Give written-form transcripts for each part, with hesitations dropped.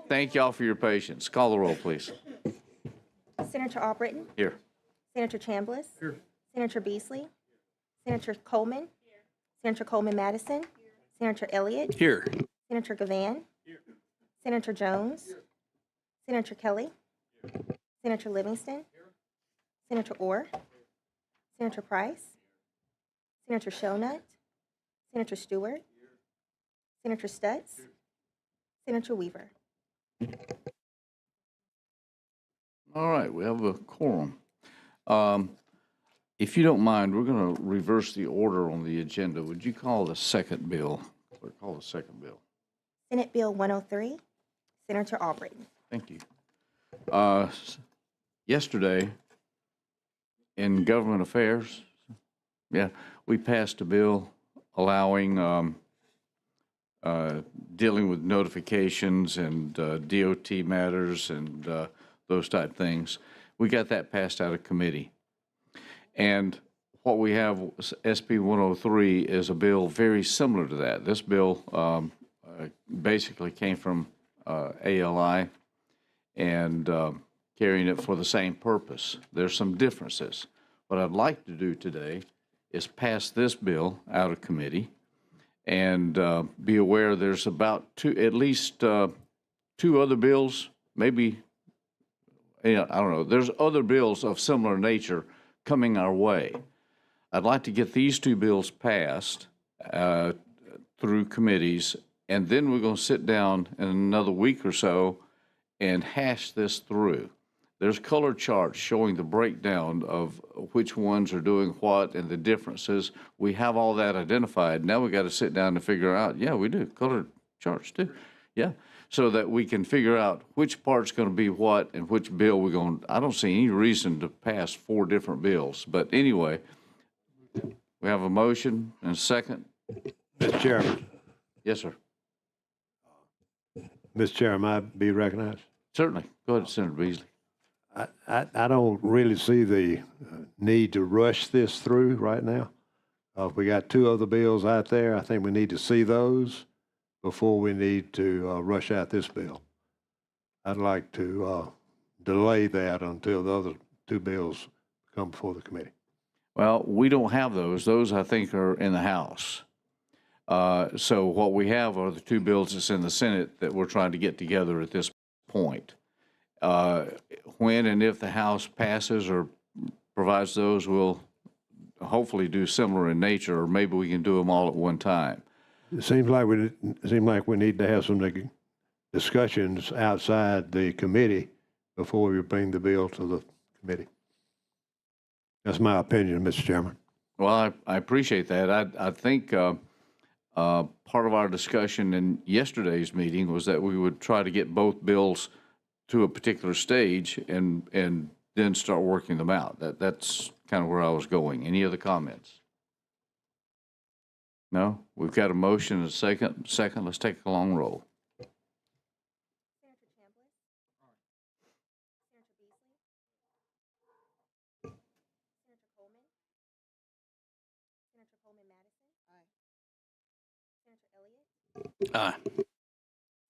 Thank y'all for your patience. Call the roll, please. Senator Albritton? Here. Senator Chambliss? Here. Senator Beasley? Senator Coleman? Here. Senator Coleman-Madison? Here. Senator Elliott? Here. Senator Gavan? Here. Senator Jones? Here. Senator Kelly? Here. Senator Livingston? Here. Senator Orr? Here. Senator Price? Senator Shonut? Senator Stewart? Here. Senator Stutz? Here. Senator Weaver? All right, we have a quorum. If you don't mind, we're going to reverse the order on the agenda. Would you call the second bill? Clerk, call the second bill. Senate Bill 103, Senator Albritton. Thank you. Yesterday, in government affairs, we passed a bill allowing dealing with notifications and DOT matters and those type things. We got that passed out of committee. And what we have, SB 103, is a bill very similar to that. This bill basically came from ALI and carrying it for the same purpose. There's some differences. What I'd like to do today is pass this bill out of committee and be aware there's about at least two other bills, maybe, I don't know, there's other bills of similar nature coming our way. I'd like to get these two bills passed through committees, and then we're going to sit down in another week or so and hash this through. There's color charts showing the breakdown of which ones are doing what and the differences. We have all that identified. Now we got to sit down and figure out, yeah, we do, color charts too. Yeah, so that we can figure out which part's going to be what and which bill we're going to. I don't see any reason to pass 4 different bills. But anyway, we have a motion and a second. Mr. Chairman. Yes, sir. Mr. Chairman, may I be recognized? Certainly. Go ahead, Senator Beasley. I don't really see the need to rush this through right now. We got 2 other bills out there. I think we need to see those before we need to rush out this bill. I'd like to delay that until the other 2 bills come before the committee. Well, we don't have those. Those, I think, are in the House. So what we have are the 2 bills that's in the Senate that we're trying to get together at this point. When and if the House passes or provides those, we'll hopefully do similar in nature, or maybe we can do them all at one time. It seems like we need to have some discussions outside the committee before we bring the bill to the committee. That's my opinion, Mr. Chairman. Well, I appreciate that. I think part of our discussion in yesterday's meeting was that we would try to get both bills to a particular stage and then start working them out. That's kind of where I was going. Any other comments? No? We've got a motion and a second. Let's take a long roll. Senator Chambliss? Senator Beasley? Senator Coleman? Senator Coleman-Madison? Aye. Senator Elliott? Aye.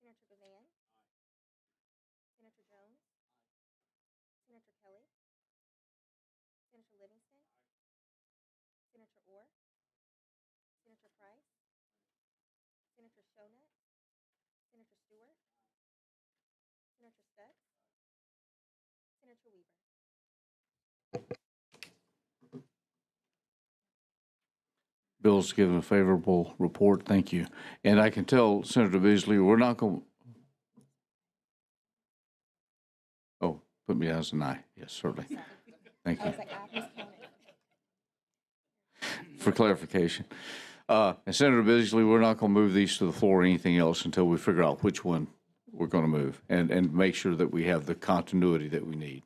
Senator Gavan? Senator Jones? Senator Kelly? Senator Livingston? Senator Orr? Senator Price? Senator Shonut? Senator Stewart? Senator Stutz? Senator Weaver? Bill's given a favorable report. Thank you. And I can tell Senator Beasley, we're not going to. Oh, put me as an aye. Yes, certainly. Thank you. For clarification. And Senator Beasley, we're not going to move these to the floor or anything else until we figure out which one we're going to move and make sure that we have the continuity that we need.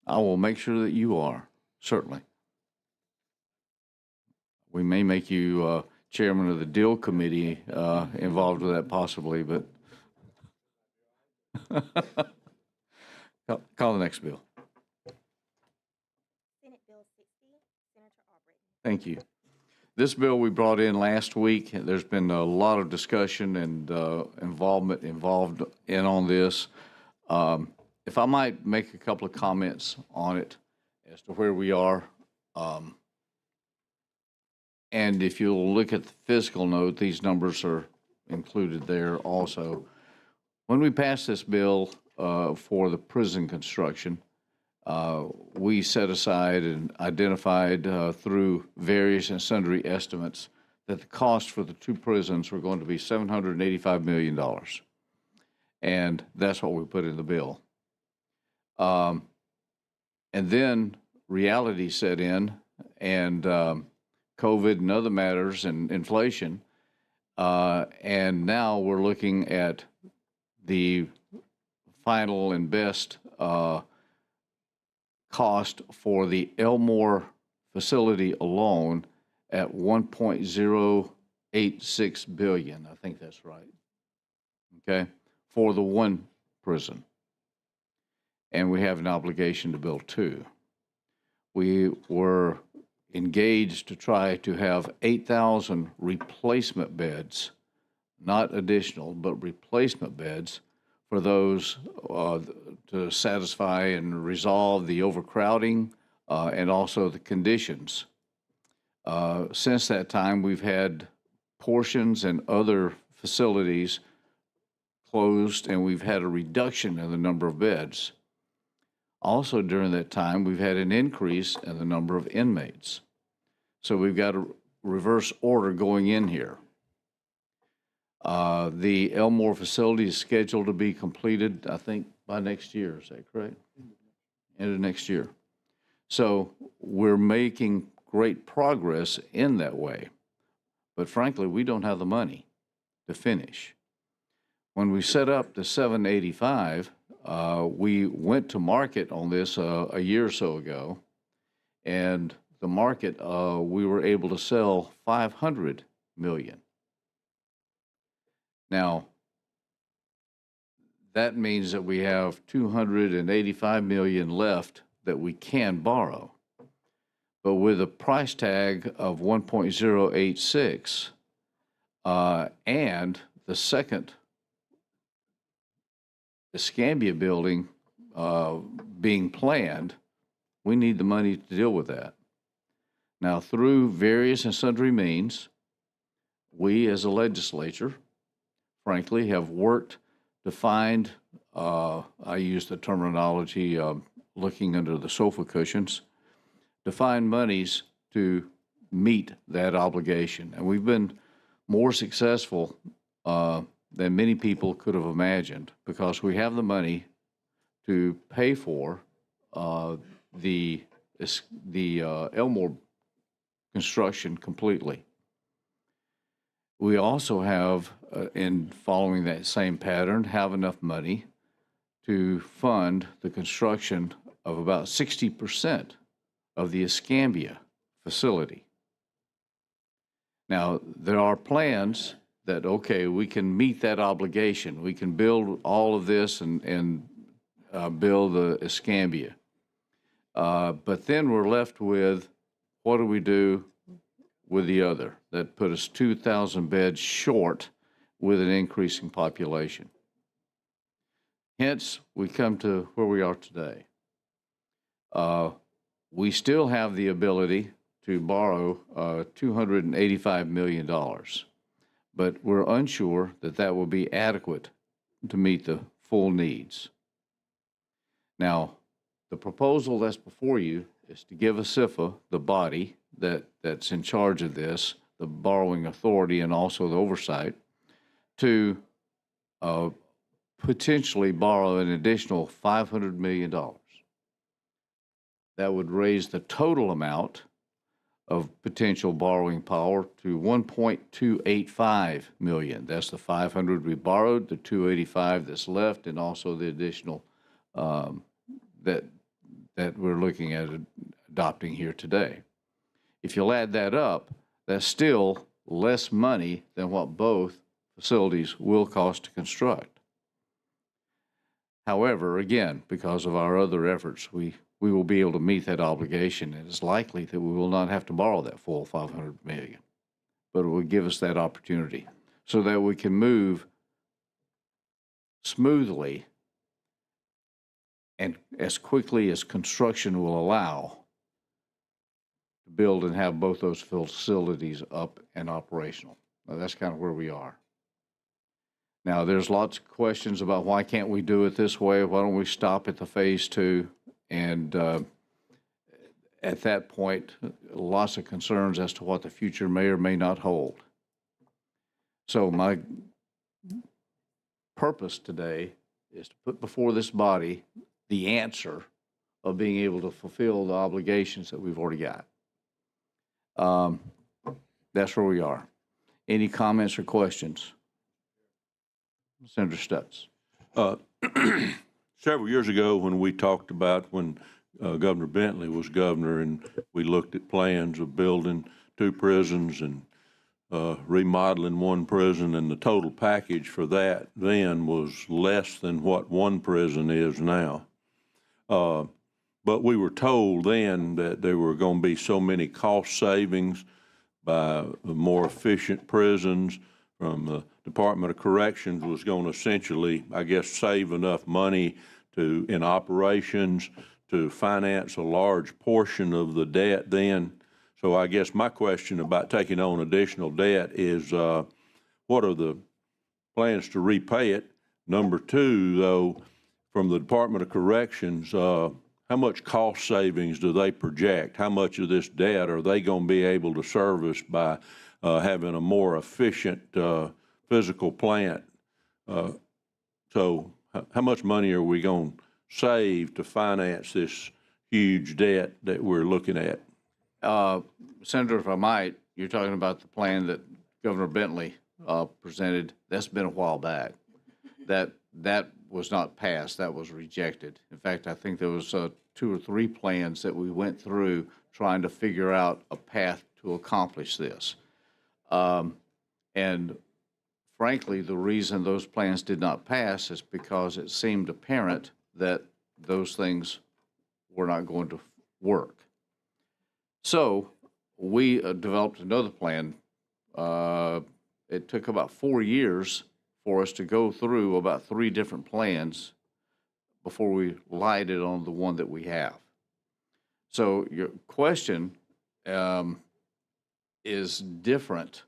I will make sure that you are, certainly. We may make you chairman of the deal committee involved with that possibly, but call the next bill. Senate Bill 60, Senator Albritton. Thank you. This bill we brought in last week. There's been a lot of discussion and involved in on this. If I might make a couple of comments on it as to where we are. And if you'll look at the fiscal note, these numbers are included there also. When we passed this bill for the prison construction, we set aside and identified through various and sundry estimates that the cost for the two prisons were going to be $785 million. And that's what we put in the bill. And then reality set in, and COVID and other matters and inflation. And now we're looking at the final and best cost for the Elmore facility alone at $1.086 billion. I think that's right. Okay, for the one prison. And we have an obligation to build two. We were engaged to try to have 8,000 replacement beds, not additional, but replacement beds for those to satisfy and resolve the overcrowding and also the conditions. Since that time, we've had portions and other facilities closed, and we've had a reduction in the number of beds. Also, during that time, we've had an increase in the number of inmates. So we've got a reverse order going in here. The Elmore facility is scheduled to be completed, I think, by next year. Is that correct? End of next year. So we're making great progress in that way. But frankly, we don't have the money to finish. When we set up the 785, we went to market on this a year or so ago, and the market, we were able to sell $500 million. Now, that means that we have $285 million left that we can borrow. But with a price tag of 1.086 and the second Escambia building being planned, we need the money to deal with that. Now, through various and sundry means, we as a legislature, frankly, have worked to find, I use the terminology looking under the sofa cushions, to find monies to meet that obligation. And we've been more successful than many people could have imagined, because we have the money to pay for the Elmore construction completely. We also have, in following that same pattern, have enough money to fund the construction of about 60% of the Escambia facility. Now, there are plans that, okay, we can meet that obligation. We can build all of this and build the Escambia. But then we're left with, what do we do with the other? That put us 2,000 beds short with an increasing population. Hence, we come to where we are today. We still have the ability to borrow $285 million, but we're unsure that that will be adequate to meet the full needs. Now, the proposal that's before you is to give ASIFA, the body that's in charge of this, the borrowing authority and also the oversight, to potentially borrow an additional $500 million. That would raise the total amount of potential borrowing power to $1.285 million. That's the 500 we borrowed, the 285 that's left, and also the additional that we're looking at adopting here today. If you'll add that up, that's still less money than what both facilities will cost to construct. However, again, because of our other efforts, we will be able to meet that obligation. And it's likely that we will not have to borrow that full $500 million, but it will give us that opportunity so that we can move smoothly and as quickly as construction will allow to build and have both those facilities up and operational. Now, that's kind of where we are. Now, there's lots of questions about why can't we do it this way? Why don't we stop at the phase 2? And at that point, lots of concerns as to what the future may or may not hold. So my purpose today is to put before this body the answer of being able to fulfill the obligations that we've already got. That's where we are. Any comments or questions? Senator Stutz. Several years ago when we talked about when Governor Bentley was governor and we looked at plans of building 2 prisons and remodeling 1 prison, and the total package for that then was less than what 1 prison is now. But we were told then that there were going to be so many cost savings by more efficient prisons from the Department of Corrections was going to essentially, I guess, save enough money in operations to finance a large portion of the debt then. So I guess my question about taking on additional debt is what are the plans to repay it? Number 2, though, from the Department of Corrections, how much cost savings do they project? How much of this debt are they going to be able to service by having a more efficient physical plant? So how much money are we going to save to finance this huge debt that we're looking at? Senator, if I might, you're talking about the plan that Governor Bentley presented. That's been a while back. That was not passed. That was rejected. In fact, I think there was 2 or 3 plans that we went through trying to figure out a path to accomplish this. And frankly, the reason those plans did not pass is because it seemed apparent that those things were not going to work. So we developed another plan. It took about 4 years for us to go through about 3 different plans before we lighted on the one that we have. So your question is different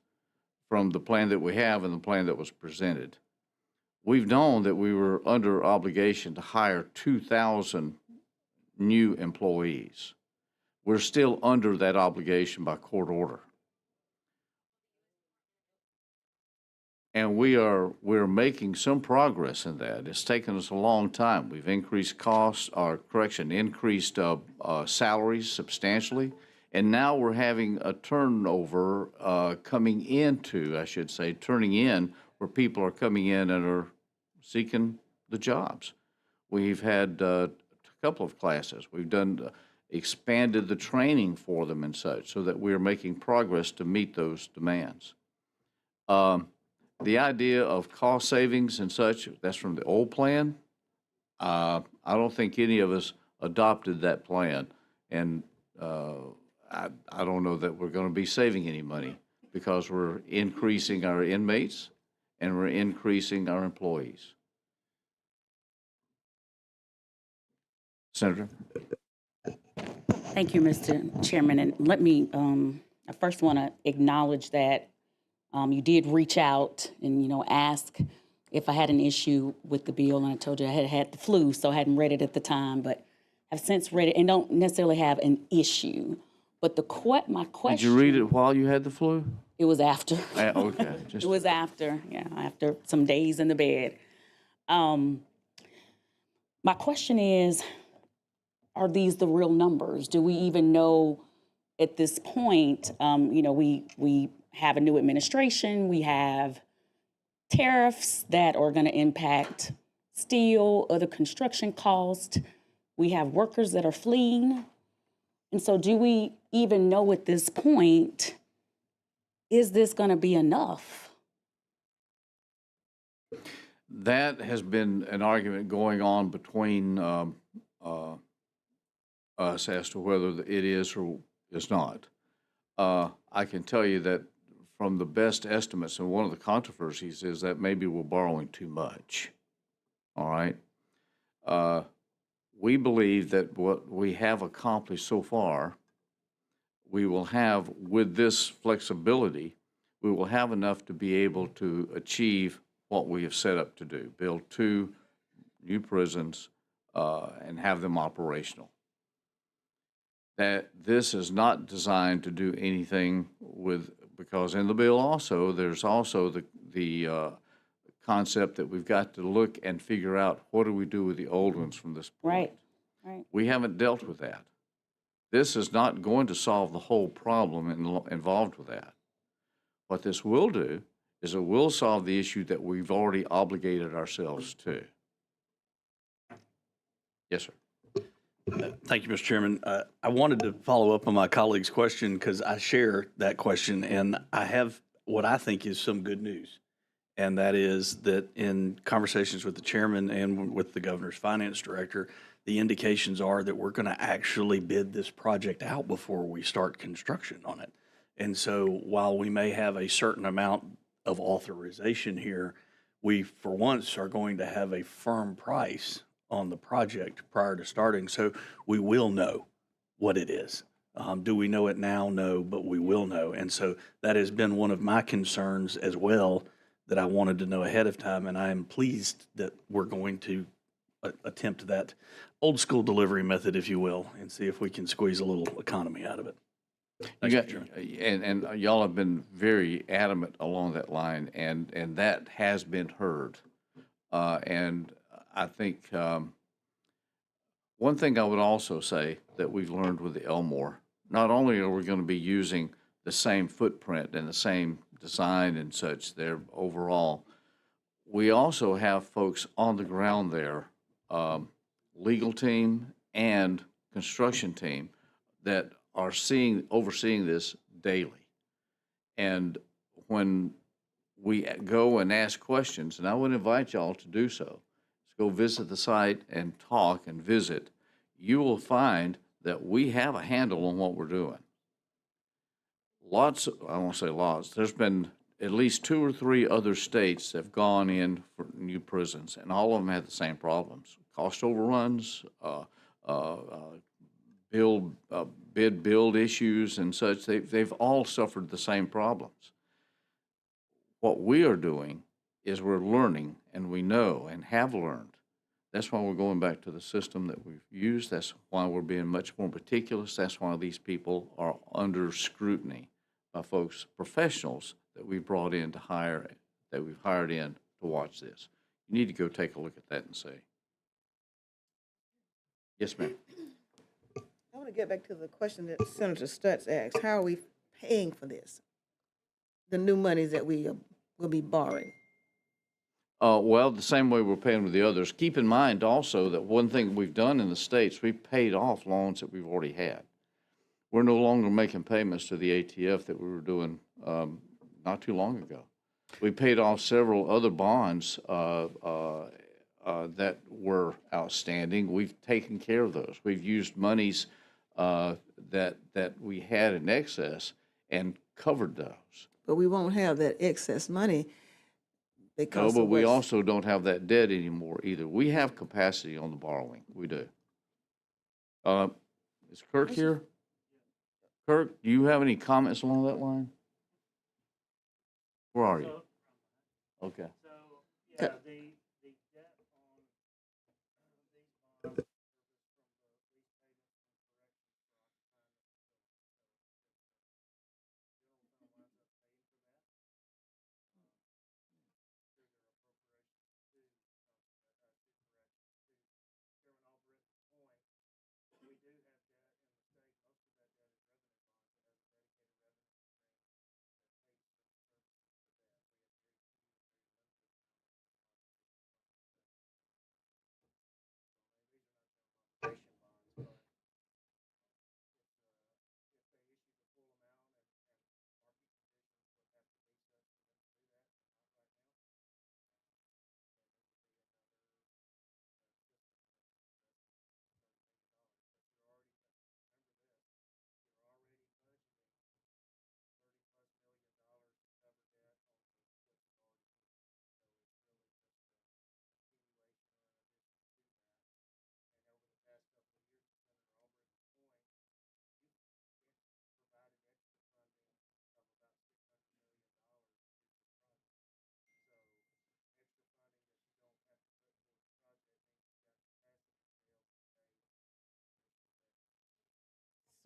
from the plan that we have and the plan that was presented. We've known that we were under obligation to hire 2,000 new employees. We're still under that obligation by court order. And we're making some progress in that. It's taken us a long time. We've increased costs, increased salaries substantially, and now we're having a turnover turning in where people are coming in and are seeking the jobs. We've had a couple of classes. We've expanded the training for them and such so that we're making progress to meet those demands. The idea of cost savings and such, that's from the old plan. I don't think any of us adopted that plan. And I don't know that we're going to be saving any money because we're increasing our inmates and we're increasing our employees. Senator? Thank you, Mr. Chairman. And let me, I first want to acknowledge that you did reach out and, ask if I had an issue with the bill. And I told you I had the flu, so I hadn't read it at the time, but I've since read it and don't necessarily have an issue. But my question. Did you read it while you had the flu? It was after. Okay. It was after, after some days in the bed. My question is, are these the real numbers? Do we even know at this point? We have a new administration. We have tariffs that are going to impact steel, other construction costs. We have workers that are fleeing. And so do we even know at this point, is this going to be enough? That has been an argument going on between us as to whether it is or is not. I can tell you that from the best estimates, and one of the controversies is that maybe we're borrowing too much. All right. We believe that what we have accomplished so far, we will have, with this flexibility, we will have enough to be able to achieve what we have set up to do, build 2 new prisons and have them operational. That this is not designed to do anything with, because in the bill also, there's also the concept that we've got to look and figure out what do we do with the old ones from this point. Right, right. We haven't dealt with that. This is not going to solve the whole problem involved with that. What this will do is it will solve the issue that we've already obligated ourselves to. Yes, sir. Thank you, Mr. Chairman. I wanted to follow up on my colleague's question because I share that question, and I have what I think is some good news. And that is that in conversations with the chairman and with the governor's finance director, the indications are that we're going to actually bid this project out before we start construction on it. And so while we may have a certain amount of authorization here, we for once are going to have a firm price on the project prior to starting. So we will know what it is. Do we know it now? No, but we will know. And so that has been one of my concerns as well, that I wanted to know ahead of time. And I am pleased that we're going to attempt that old school delivery method, if you will, and see if we can squeeze a little economy out of it. Thanks, Mr. Chairman. And y'all have been very adamant along that line, and that has been heard. And I think one thing I would also say that we've learned with the Elmore, not only are we going to be using the same footprint and the same design and such there overall, we also have folks on the ground there, legal team and construction team, that are overseeing this daily. And when we go and ask questions, and I would invite y'all to do so, go visit the site and talk and visit, you will find that we have a handle on what we're doing. I won't say lots, there's been at least 2 or 3 other states that have gone in for new prisons, and all of them had the same problems. Cost overruns, bid build issues and such. They've all suffered the same problems. What we are doing is we're learning, and we know and have learned. That's why we're going back to the system that we've used. That's why we're being much more meticulous. That's why these people are under scrutiny by folks, professionals that we've brought in to hire, that we've hired in to watch this. You need to go take a look at that and see. Yes, ma'am. I want to get back to the question that Senator Stutz asked. How are we paying for this? The new monies that we will be borrowing. Well, the same way we're paying with the others. Keep in mind also that one thing we've done in the States, we've paid off loans that we've already had. We're no longer making payments to the ATF that we were doing not too long ago. We paid off several other bonds that were outstanding. We've taken care of those. We've used monies that we had in excess and covered those. But we won't have that excess money because No, but we also don't have that debt anymore either. We have capacity on the borrowing. We do. Is Kirk here? Kirk, do you have any comments along that line? Where are you? Okay. So, yeah, the debt on these bonds from the lease payments and corrections for occupying the facility. So, the general fund winds up paying for that through their appropriations to corrections. To Chairman Albritton's point, we do have debt in the state. Most of that debt is revenue bonds that has a dedicated revenue stream that pays for the services for that. We have very few, very limited amount of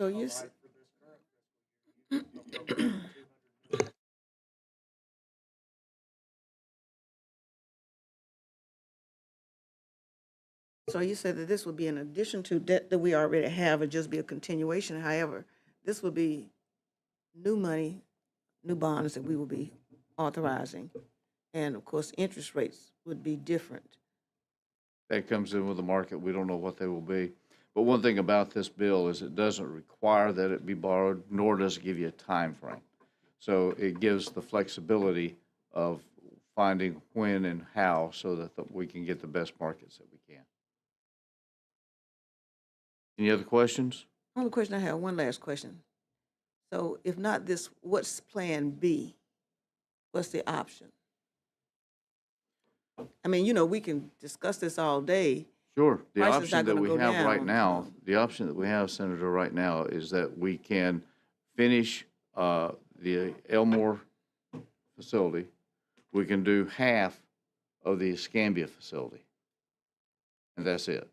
So you, s- so you said that this would be in addition to debt that we already have, or just be a continuation. However, this would be new money, new bonds that we will be authorizing. And of course, interest rates would be different. That comes in with the market. We don't know what they will be. But one thing about this bill is it doesn't require that it be borrowed, nor does it give you a time frame. So it gives the flexibility of finding when and how so that we can get the best markets that we can. Any other questions? Only question I have, one last question. So if not this, what's Plan B? What's the option? I mean, you know, we can discuss this all day. Sure. The Price is option not that gonna we go have right down, now, the option that we have, Senator, right now is that we can finish the Elmore facility. We can do half of the Escambia facility. And that's it.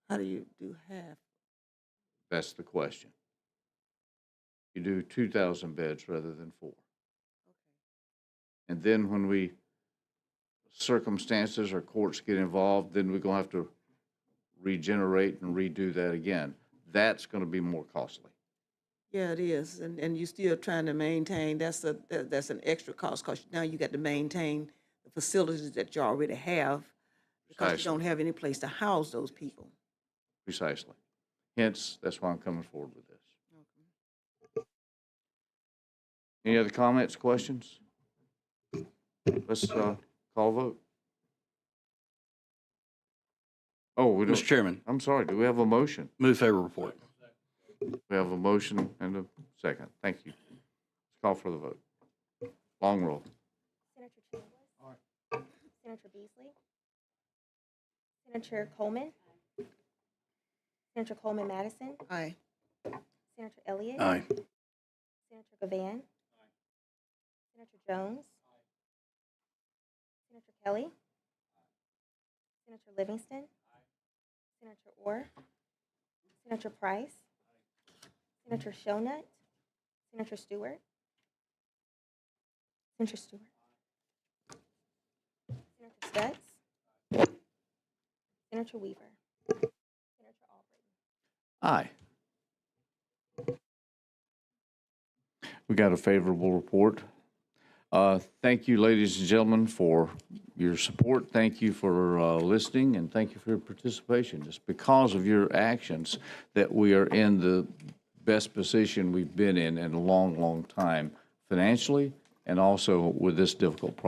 How do you do half? That's the question. You do 2,000 beds rather than 4. And then when circumstances or courts get involved, then we're going to have to regenerate and redo that again. That's going to be more costly. Yeah, it is, and you're still trying to maintain, that's an extra cost, because now you got to maintain the facilities that you already have, because you Precisely. don't have any place to house those people. Precisely. Hence, that's why I'm coming forward with this. Any other comments, questions? Let's call a vote. Oh, we don't. Mr. Chairman, I'm sorry. Do we have a motion? move favor report. We have a motion and a second. Thank you. Let's call for the vote. Long roll. Senator Chambliss. Senator Beasley. Senator Coleman. Senator Coleman Madison. Aye. Senator Elliott. Aye. Senator Gavan. Senator Jones. Senator Kelly. Senator Livingston. Senator Orr. Senator Price. Senator Shonut. Senator Stewart. Senator Stewart. Senator Stutz. Senator Weaver. Senator Albritton. Aye. We got a favorable report. Thank you, ladies and gentlemen, for your support. Thank you for listening, and thank you for your participation. It's because of your actions that we are in the best position we've been in a long, long time, financially and also with this difficult problem.